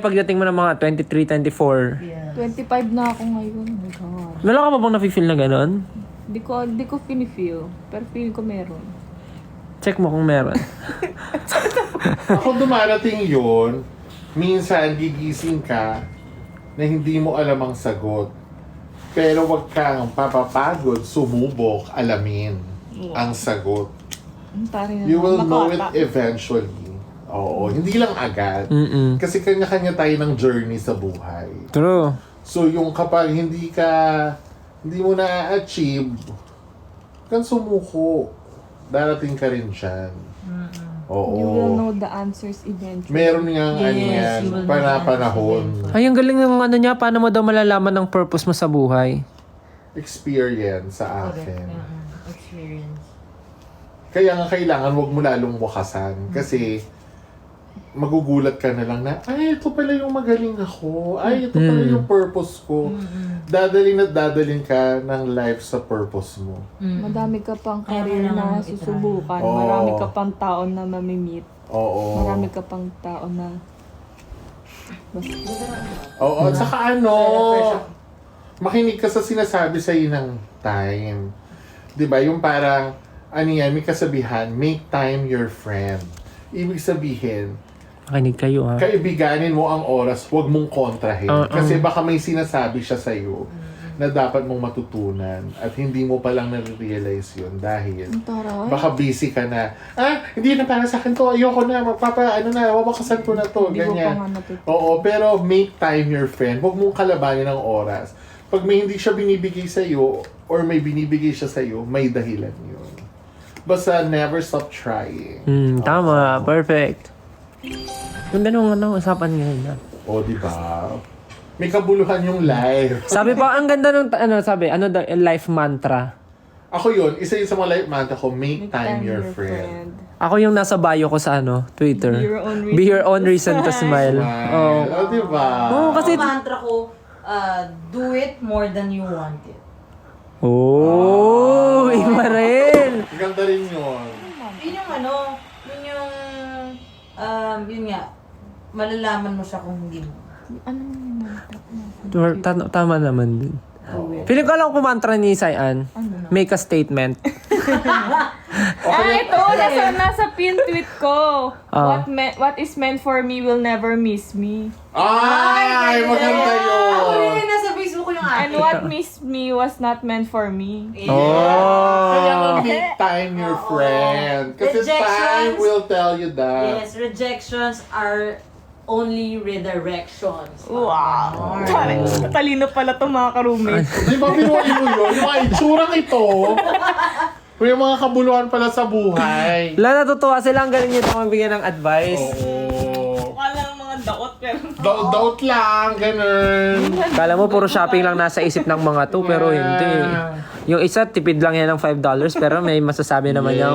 pagdating mo ng mga 23, 24? Yeah. 25 na ako ngayon. Oh my God. Wala ka pa bang nafe-feel na gano'n? Di ko feel. Pero feel ko meron. Check mo kung meron. Ako dumarating yun, minsan gigising ka na hindi mo alam ang sagot. Pero wag kang papapagod, sumubok, alamin ang sagot. You will know it eventually. Oo, hindi lang agad. Kasi kanya-kanya tayo ng journey sa buhay. True. So yung kapag hindi mo na-achieve, kang sumuko. Darating ka rin dyan. Oo. You will know the answers eventually. Meron nga ano Yes, yan, you will know panahon. Ay, ang galing ng ano niya. Paano mo daw malalaman ng purpose mo sa buhay? Experience sa Correct. akin. Experience. Kaya nga kailangan wag mo lalong wakasan. Kasi magugulat ka na lang na, ay, ito pala yung magaling ako. Ay, ito pala yung purpose ko. Dadalhin at dadalhin ka ng life sa purpose mo. Madami ka pang Kaya career kailangan na mo susubukan. Oo. Marami ka pang tao na mamimit. Oo. Marami ka pang tao na... Basta. Oo, at saka ano, makinig ka sa sinasabi sa'yo ng time. 'Di ba? Yung parang, ano yan, may kasabihan, make time your friend. Ibig sabihin, Makinig kayo, ha? kaibiganin mo ang oras, huwag mong kontrahin. Kasi baka may sinasabi siya sa'yo na dapat mong matutunan at hindi mo palang nare-realize yun dahil Ang taray. baka busy ka na, hindi na para sa akin to, ayoko na, wawakasan ko na to, Hindi ko pa ganyan. nga natutunan. Oo, pero make time your friend. Huwag mong kalabanin ng oras. Pag may hindi siya binibigay sa'yo or may binibigay siya sa'yo, may dahilan yun. Basta never stop trying. Tama. Perfect. Ganda nung usapan ngayon, ha? O, di ba? May kabuluhan yung life. Sabi pa, ang ganda nung, ano daw, life mantra. Ako yun, isa yun sa mga life mantra ko, make time your friend. Ako yung nasa bio ko sa Twitter. Be your own reason to smile. Oh. O, di ba? Oo, kasi... Ang mantra ko, do it more than you want it. Oh, iba rin. Ganda rin yun. Yun yung yun nga, malalaman mo siya kung hindi mo. Ano yun? Tama naman din. Feeling ko lang kumantra ni Sayan. Make a statement. Ito! Nasa pin tweet ko. What is meant for me will never miss me. Ay, maganda Ako yun. rin, nasa Facebook ko yung And akin. what missed me was not meant for me. Kaya nga Oh. make time your friend. Kasi Rejections. time will tell you that. Yes, rejections are only redirections. Wow! Talino pala itong mga ka-roommate. Di ba binuhay mo yun? Yung mga itsurang ito. May mga kabuluhan pala sa buhay. Wala, natutuwa sila. Ang galing nito magbigyan ng advice. Oo. Wala mga dakot pero... Doubt lang, ganun. Kala mo, puro shopping lang nasa isip ng mga to, pero hindi. Yung isa, tipid lang yan ng $5, pero may masasabi naman niya,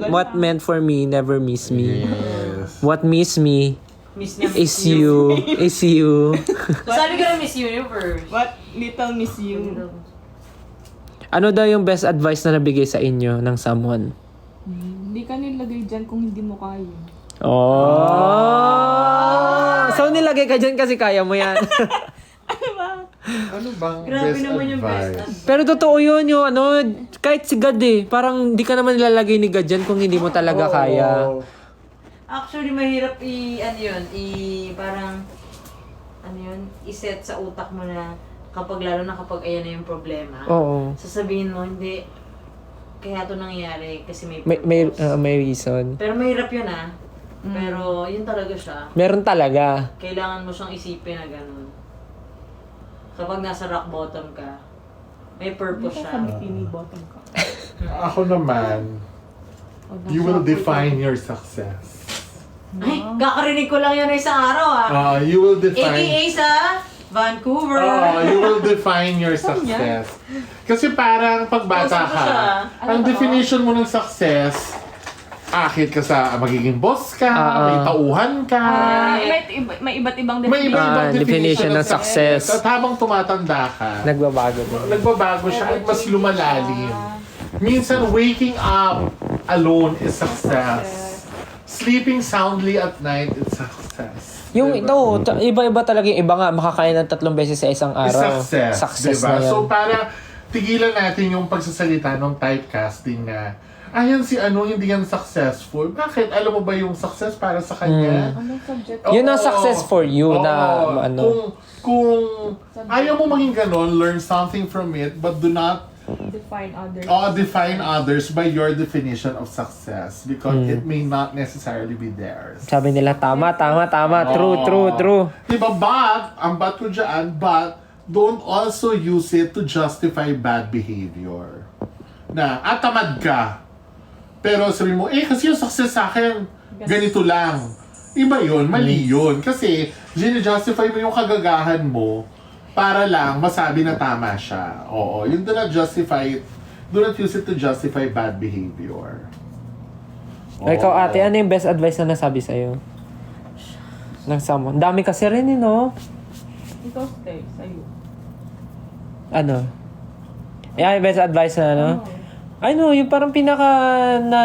what meant for me, never miss me. Yes. What miss me, Miss niya, is you. Is you. Sabi ko na Miss Universe. What little miss you? Ano daw yung best advice na nabigay sa inyo ng someone? Hindi ka nilagay dyan kung hindi mo kaya. Oh! So, nilagay ka dyan kasi kaya mo yan. Ano bang Grabe best naman yung best advice? advice. Pero totoo yun, yung kahit si God parang hindi ka naman nilalagay ni God dyan kung hindi mo talaga Oo. kaya. Actually, mahirap parang, iset sa utak mo na lalo na kapag ayan na yung problema. Oo. Sasabihin mo, hindi, kaya ito nangyayari kasi may May, purpose. may reason. Pero mahirap yun Pero yun talaga siya. Meron talaga. Kailangan mo siyang isipin na ganun. Kapag nasa rock bottom ka, may purpose siya. Pini bottom ka. Ako naman, you will define your success. Ay, kakarinig ko lang yan isang araw You will define... AKA sa Vancouver. You will define your success. Kasi parang pagbata Kausap ko ka, siya. ang definition mo ng success, akit ka sa magiging boss ka, may tauhan ka, May iba't ibang may iba-ibang definition ng success. At habang tumatanda ka, Nagbabago din. nagbabago siya at mas lumalalim. Minsan, waking up alone is success. Sleeping soundly at night is success. Yung Diba? ito, iba-iba talaga yung iba nga, makakain ng 3 beses sa isang araw. Success, na diba? yan. So, para tigilan natin yung pagsasalita ng typecasting na, ayan si ano, hindi yan successful. Bakit? Alam mo ba yung success para sa kanya? Anong subject? Yun ang Oo. success for you Oo. na ano. Kung ayaw mo maging ganon, learn something from it, but do not Define others. define others by your definition of success because it may not necessarily be theirs. Sabi nila, tama. True, Oo. true. Diba, but, ang but ko dyan, but, don't also use it to justify bad behavior. Na, tamad ka. Pero sabi mo, kasi yung success sa akin, ganito lang. Iba yun, mali yun. Kasi, justify mo yung kagagahan mo para lang masabi na tama siya. Oo, yun do not justify it. Do not use it to justify bad behavior. Ikaw ate, ano yung best advice na nasabi sa'yo? Ng someone. Dami kasi rin no? Ikaw, stay. Sa'yo. Ano? Yung best advice na ano? Yung parang pinaka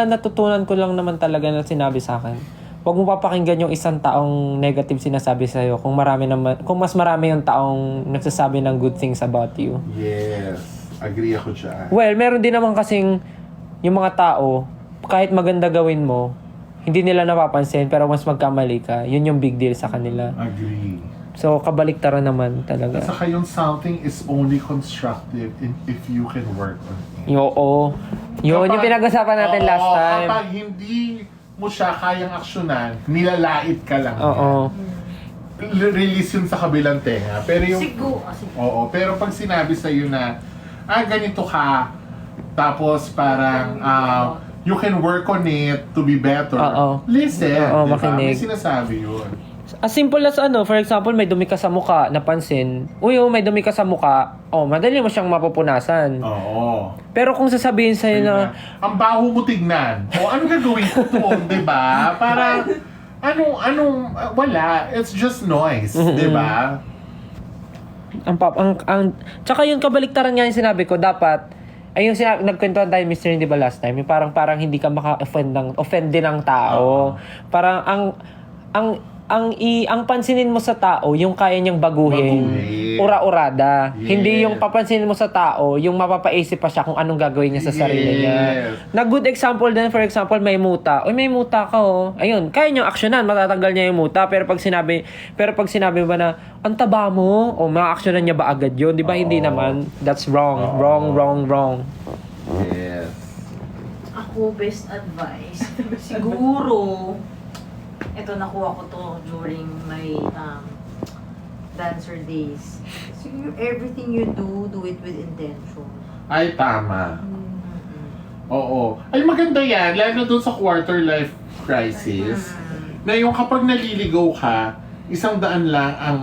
natutunan ko lang naman talaga na sinabi sa akin. Huwag mo papakinggan yung isang taong negative sinasabi sa'yo kung mas marami yung taong nagsasabi ng good things about you. Yes, agree ako dyan. Well, meron din naman kasing yung mga tao, kahit maganda gawin mo, hindi nila napapansin pero mas magkamali ka. Yun yung big deal sa kanila. Agree. So, kabaliktaran naman talaga. Saka yung something is only constructive if you can work on it. Oo. Yun yung pinag-usapan natin Oo, last time. Kapag hindi mo siya kayang aksyonan, nilalait ka lang. Oo. Release yun sa kabilang tenga. Pero yung... Siguro. Oo, pero pag sinabi sa'yo na, ganito ka, tapos parang, you can work on it to be better. Oo. Listen, Oo, diba? makinig. May sinasabi yun. As simple as for example, may dumi ka sa muka, napansin. May dumi ka sa muka, madali mo siyang mapupunasan. Oo. Pero kung sasabihin sa'yo na, Ang baho mo tignan. Ano gagawin ko doon, di ba? Para, wala. It's just noise, di ba? tsaka yung kabaliktaran nga yung sinabi ko, dapat, yung nagkwentuhan tayo, Mr. Hindi ba last time, yung parang hindi ka offend din ng tao. Parang, ang pansinin mo sa tao, yung kaya niyang baguhin. Ura-urada. Yes. Hindi yung papansinin mo sa tao, yung mapapaisip pa siya kung anong gagawin niya sa sarili niya. Na good example din, for example, may muta. May muta ka Ayun, kaya niyang aksyonan, matatanggal niya yung muta. Pero pag sinabi mo ba na, ang taba mo, ma-aksyonan niya ba agad yun? Di ba? Hindi naman. That's wrong. Wrong. Yes. Ako, best advice. Siguro, ito nakuha ko to during my dancer days. Siguro, everything you do it with intention. Ay, tama. Oo. Ay, maganda yan. Lalo dun sa quarter life crisis. Na yung kapag naliligaw ka, 100 lang ang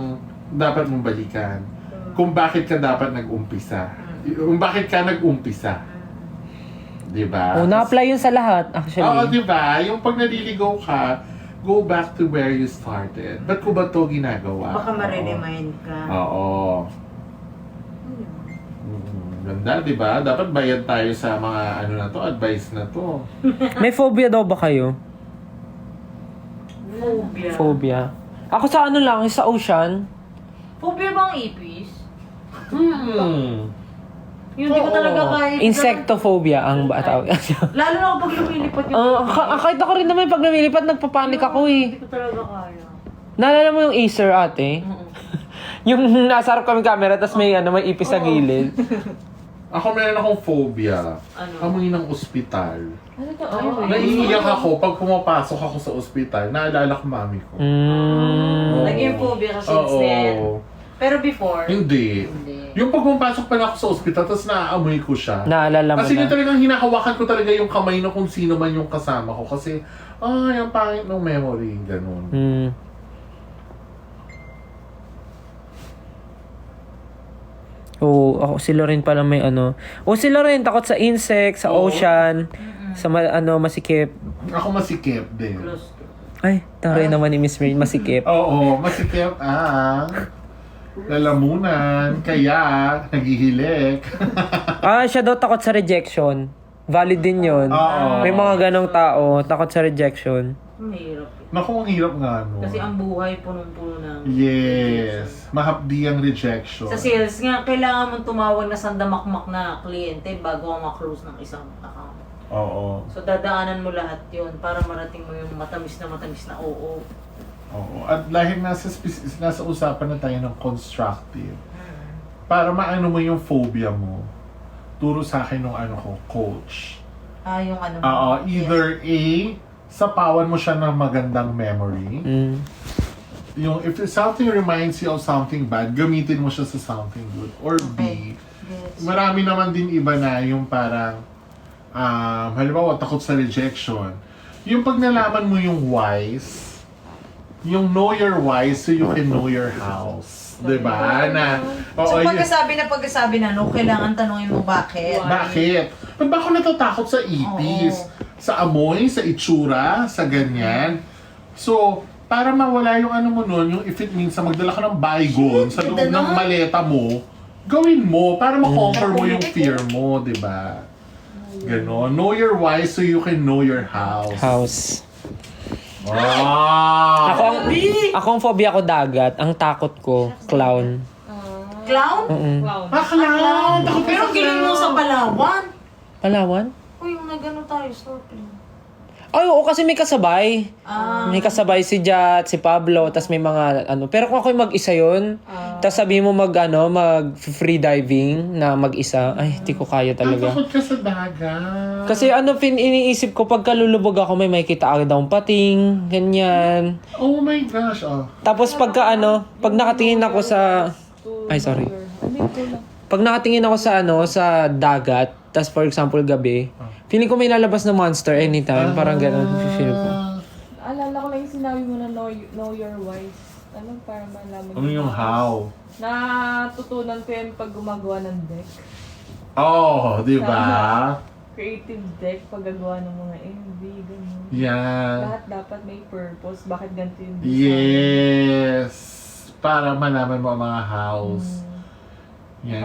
dapat mong balikan. Kung bakit ka dapat nag-umpisa. Kung bakit ka nag-umpisa. Diba? Na-apply yun sa lahat, actually. Oo, diba? Yung pag naliligaw ka, go back to where you started. Ba't ko ba to ginagawa? Baka ma-remind ka. Oo. Ganda, di ba? Dapat bayad tayo sa mga advice na to. May phobia daw ba kayo? Phobia. Phobia. Ako sa lang, sa ocean. Phobia bang ipis? Yun, di ko Oo. talaga kaya. Insectophobia ang tawag. Lalo na kapag lumilipad yung Kahit ako rin naman pag lumilipad, nagpapanik ako Hindi ko talaga kaya. Naalala mo yung Acer ate? Yung nasa harap kami camera, tapos may ipis sa gilid. Ako meron akong phobia. Ano? Amoy ng ospital. Ano to? Naiiyak ako pag pumapasok ako sa ospital. Naalala ko mami ko. Naging phobia ka since then. Oo. Pero before, Hindi. Yung pag pumapasok pa na ako sa ospital, tapos naaamoy ko siya. Naalala mo Kasi yun na. talagang hinahawakan ko talaga yung kamay na kung sino man yung kasama ko. Kasi, yung pangit ng memory. Ganun. Ako si Loren pala may si Loren takot sa insect, sa Oo. ocean, sa masikip. Ako masikip din. close to. Ay, taray naman ni Miss Mary, masikip. Oo, masikip ang lalamunan, kaya naghihilik. Siya daw takot sa rejection. Valid din yun. Oo. May mga ganong tao, takot sa rejection. Mahirap eh. Naku, ang hirap nga, no? Kasi ang buhay punong-puno ng Yes. Mahapdi ang rejection. sa sales nga, kailangan mong tumawag na sandamakmak na kliyente bago ka ma-close ng isang account. Oo. So, dadaanan mo lahat yun para marating mo yung matamis na oo. Oo. At dahil nasa usapan na tayo ng constructive, para maano mo yung phobia mo, turo sa akin ng coach. Yung ano mo. Oo, either A, sapawan mo siya ng magandang memory. Yung if something reminds you of something bad, gamitin mo siya sa something good. Or B, Yes. marami naman din iba na yung parang, halimbawa, takot sa rejection. Yung pag nalaman mo yung whys, yung know your whys so you can know your house. Diba? Na, So, oo, pagkasabi na, no, kailangan tanongin mo bakit. bakit? Ba't ba ako natatakot sa ipis? Oo. Sa amoy, sa itsura, sa ganyan? So, para mawala yung ano mo nun, yung if it means na magdala ka ng baygon sa loob ng maleta mo, gawin mo para ma-conquer mo yung fear mo, di ba? Ganon. Know your why so you can know your house. House. Wow! Ako ang phobia ko dagat. Ang takot ko, clown. Clown? Wow. Clown! Pero giling mo sa Palawan. Palawan? O yung nagano tayo, snorkeling. Ay, oo, kasi may kasabay. May kasabay si Jat, si Pablo, tas may mga ano. Pero kung ako'y mag-isa yun, tas sabi mo mag free diving na mag-isa, ay, di ko kaya Ang talaga. takot ka sa dagat. Kasi iniisip ko, pagka lulubog ako, may makikita agad akong pating, ganyan. Oh my gosh, Tapos pagka pag nakatingin ako sa... Ay, sorry. Pag nakatingin ako sa sa dagat, tas for example gabi, feeling ko may lalabas na monster anytime, parang ganun feel ko. Alala ko lang yung sinabi mo na know your whys. Ano, para malaman Ano yung how? Natutunan ko yan pag gumagawa ng deck. Oh, di ba? Creative deck, paggagawa ng mga MV, gano'n. Yan. Lahat dapat may purpose. Bakit ganito yung Yes. Para malaman mo ang mga house. Yan.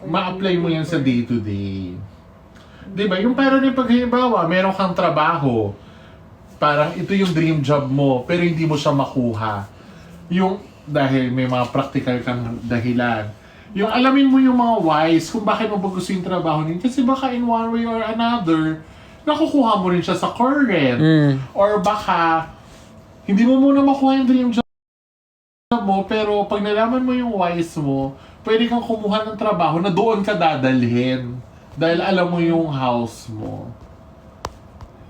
Ma-apply mo yan sa day-to-day. Diba? Yung parang yung paghalimbawa, meron kang trabaho. Parang ito yung dream job mo, pero hindi mo siya makuha. Yung, dahil may mga practical kang dahilan. Yung alamin mo yung mga whys, kung bakit mo ba gusto yung trabaho niyo. Kasi baka in one way or another, nakukuha mo rin siya sa current. Or baka, hindi mo muna makuha yung dream job mo, pero pag nalaman mo yung whys mo, pwede kang kumuha ng trabaho na doon ka dadalhin. Dahil alam mo yung house mo.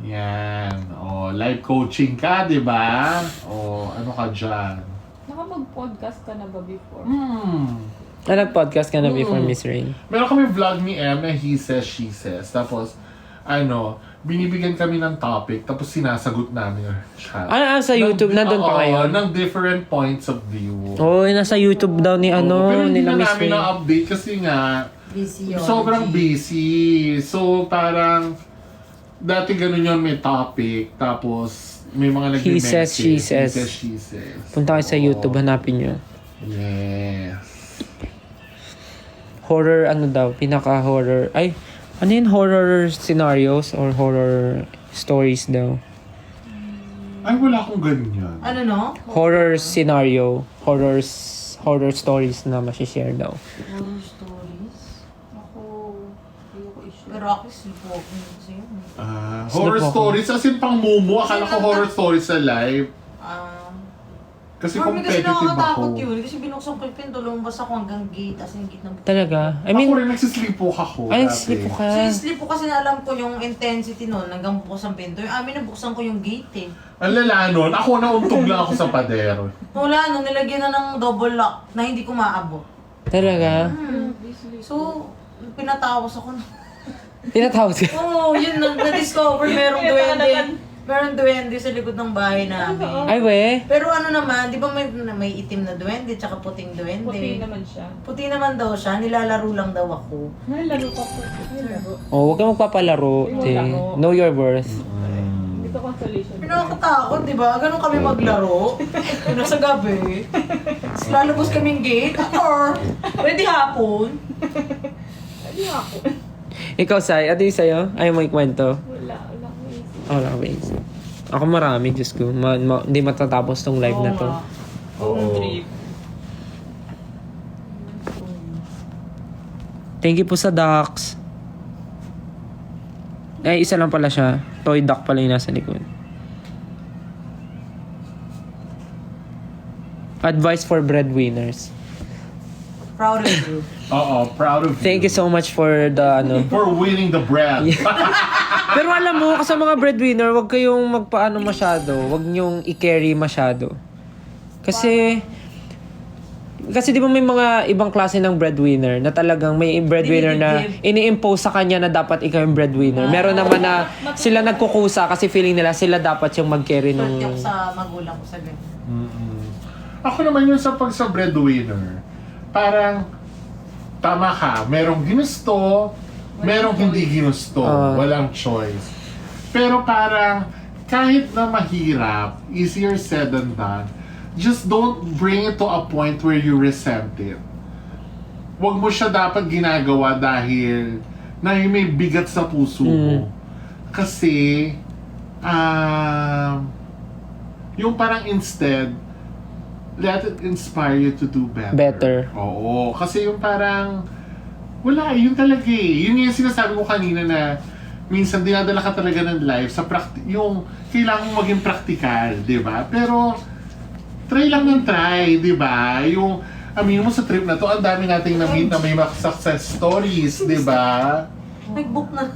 Yan. O, life coaching ka, di ba? O, ano ka dyan? Nakapag-podcast ka na ba before? Nag-podcast ka na before, Miss Rain? Meron kami vlog ni Em na he says, she says. Tapos, binibigyan kami ng topic, tapos sinasagot namin siya. Sa YouTube, nandun pa kayo? ng different points of view. Oo, nasa YouTube daw ni Pero hindi nila na Miss namin Rain. na-update kasi nga, Busy yun. sobrang busy. So, parang, dati ganun yun, may topic, tapos, may mga He nag-message. says, she says. He says, she says. Punta kayo sa Oo. YouTube, hanapin nyo. Yes. Horror, pinaka-horror. Ay, ano yun? Horror scenarios or horror stories daw? Ay, wala akong ganyan. Ano no? Horror scenario. Horror stories na masishare daw. Horror stories? Ako, ayoko issue. Pero ako sleepwalking kasi yun. Horror Sleepwalking. stories, as in pang mumu. Akala ko horror stories sa live. Kasi For me kasi competitive nakakatakot ako. yun. Kasi binuksan ko yung pinto, lumabas ako hanggang gate, as in gate ng Talaga? I Ako mean, rin nagsisleepwalk ako. ay, dati. sleep ka. Sleep ko kasi na alam ko yung intensity nun hanggang bukas ang pinto. Yung amin nabuksan ko yung gate eh. Ang lala nun, ako nauntog lang ako sa pader. Wala, nung nilagyan na ng double lock na hindi ko maabot. Talaga? So, pinatawas ako. Tinatawag ka. Oo, yun na-discover merong duwende. Merong duwende sa likod ng bahay namin. Ay, we. Pero ano naman, di ba may itim na duwende tsaka puting duwende? Puti naman siya. Puti naman daw siya, nilalaro lang daw ako. Ay, laro ka po. Ay, laro. Oh, huwag kang magpapalaro. Huwag te. ako. Know your worth. Dito consolation. Pinakatakot, di ba? Ganun kami maglaro. Yung sa gabi. Tapos lalabas kaming gate. Or, pwede hapon. Ay, ako. Ikaw, Sai, ano yung sa'yo? Ayaw mo ikwento? Wala akong isip. Oh, wala ka ba isip? Ako marami, Diyos ko. Hindi matatapos tong live na to. Oo. Thank you po sa ducks. Ay, isa lang pala siya. Toy duck pala yung nasa likod. Advice for breadwinners. Proud of you. Oo, proud of you. Thank you so much for the For winning the bread. Pero alam mo, sa mga breadwinner, wag kayong magpaano masyado. Wag niyong i-carry masyado. Kasi di ba may mga ibang klase ng breadwinner na talagang may breadwinner na ini-impose sa kanya na dapat ikaw yung breadwinner. Meron naman na sila nagkukusa kasi feeling nila sila dapat yung mag-carry nung... Swerte ako sa magulang ko sa ganun. Ako naman yung sa breadwinner, parang tama ka, merong ginusto, merong hindi ginusto, walang choice. Pero parang kahit na mahirap, easier said than done, just don't bring it to a point where you resent it. Huwag mo siya dapat ginagawa dahil may bigat sa puso mo. Kasi, yung parang instead, let it inspire you to do better. Oo. Kasi yung parang, wala, yun talaga eh. Yun yung sinasabi ko kanina na minsan dinadala ka talaga ng life sa yung kailangan mo maging practical, di ba? Pero, try lang ng try, di ba? Yung, aminin mo sa trip na to, ang dami nating na-meet na may mga success stories, di ba? Nag-book na.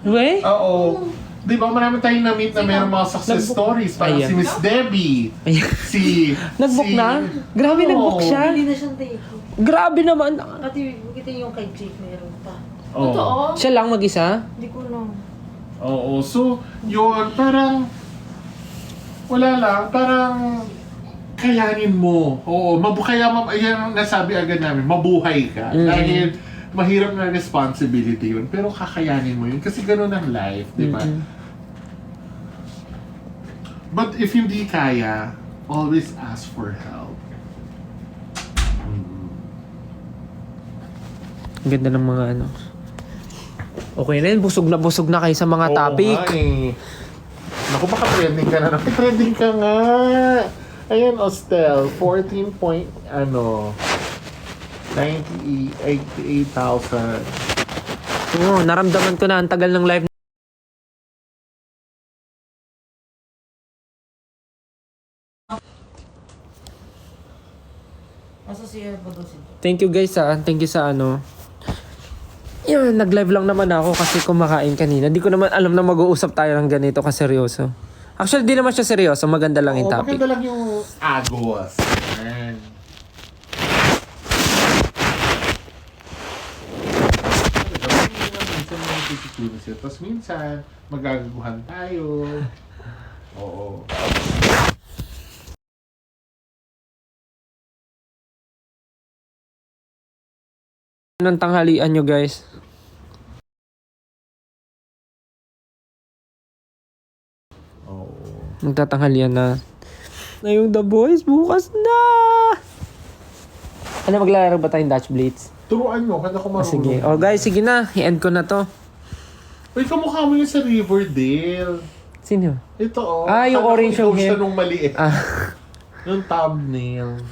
Wey? Oo. Di ba, marami tayong na-meet na mayroong mga success stories. Parang Ayan. si Miss Debbie. Ayan. si- Nag-book na? Grabe, Oo. nag-book siya. Hindi na siyang take. Grabe naman. Pati kita yung kay Jake meron pa. Oo. Totoo? Siya lang mag-isa? Hindi ko know. Oo. So, yun, parang, wala lang, parang, kayanin mo. Oo, ayan ang nasabi agad namin, mabuhay ka. Dahil, mahirap na responsibility yun, pero kakayanin mo yun. Kasi gano'n ang life, di ba? But if hindi kaya, always ask for help. Ang ganda ng mga ano. Okay na yun, busog na kayo sa mga topic. Oo nga eh. Naku, baka trending ka na. Trending ka nga. Ayan, Ostel, 14 point, 88,000. Oo, naramdaman ko na ang tagal ng live. Asa si Airpods ito? Thank you guys Thank you sa ano. Yun, nag-live lang naman ako kasi kumakain kanina. Di ko naman alam na mag-uusap tayo ng ganito kaseryoso. Actually, di naman siya seryoso. Maganda lang yung topic. Maganda lang yung agos. Ayan. Minsan magtutulong siya. Tapos minsan, magagaguhan tayo. Oo. Anong tanghalian nyo guys? Oo. Magtatanghalian na. Na yung The Boys bukas na! Ano, maglalaro ba tayong Dutch Blitz? Turuan mo, kada ko marunong. Sige. Oh guys, sige na. I-end ko na to. Uy, kamukha mo yun sa Riverdale. Sino? Ito oh. Ah, yung Akala ko orange yung ikaw hair. siya nung maliit. Ah, Yung thumbnail.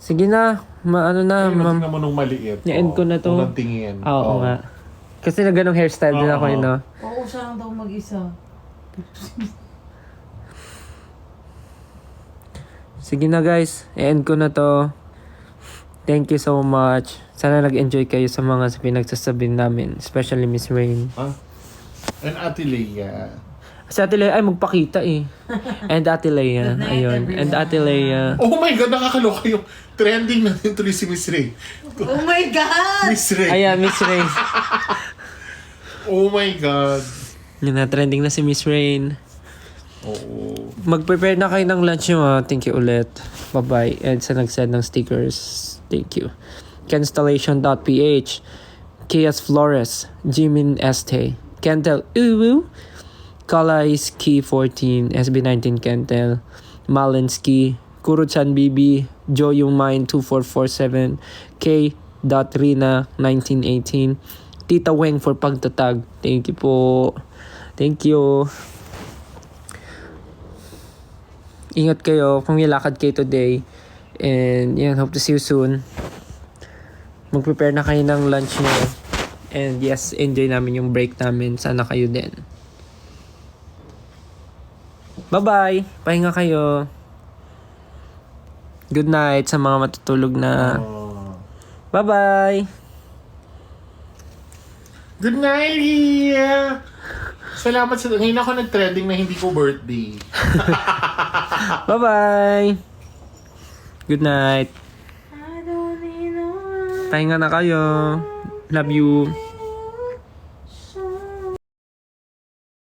sige na. Ano na, Yung ma'am. tingnan mo nung maliit. I-end ko na to. Unang tingin. Oo nga. Kasi na ganong hairstyle din ako, Oo. no? Oo, siya lang daw mag-isa. Sige na guys, i-end ko na to. Thank you so much. Sana nag-enjoy kayo sa mga pinagsasabi namin. Especially Miss Rain. Ah. And Ate Leia. Si Ate Leia ay magpakita eh. And Ate Leia. Good night, Ayun. everyone. And Ate Leia. Oh my God, nakakaloka yung trending natin tuloy si Miss Ray. Oh my God! Miss Ray. Ayan, Miss Rain. Oh my God. Yun na, trending na si Miss Rain. Oo. Mag-prepare na kayo ng lunch nyo. Thank you ulit. Bye-bye. And sa nag-send ng stickers. Thank you. Constellation.ph Kias Flores Jimin Este Kentel Uwu Kalais Key 14 SB19 Kentel Malinsky Kuruchan BB Joyung Mine 2447 K. Rina 1918 Tita Weng for pagtatag. Thank you po. Thank you. Ingat kayo kung nilakad kayo today. And yun, hope to see you soon. Mag-prepare na kayo ng lunch nyo. And yes, enjoy namin yung break namin. Sana kayo din. Bye-bye! Pahinga kayo. Good night sa mga matutulog na. Bye-bye! Good night, Lia! Salamat sa... Ngayon ako nag-trending na hindi ko birthday. Bye-bye! Good night. I don't need no one. Pahinga na kayo. Love you.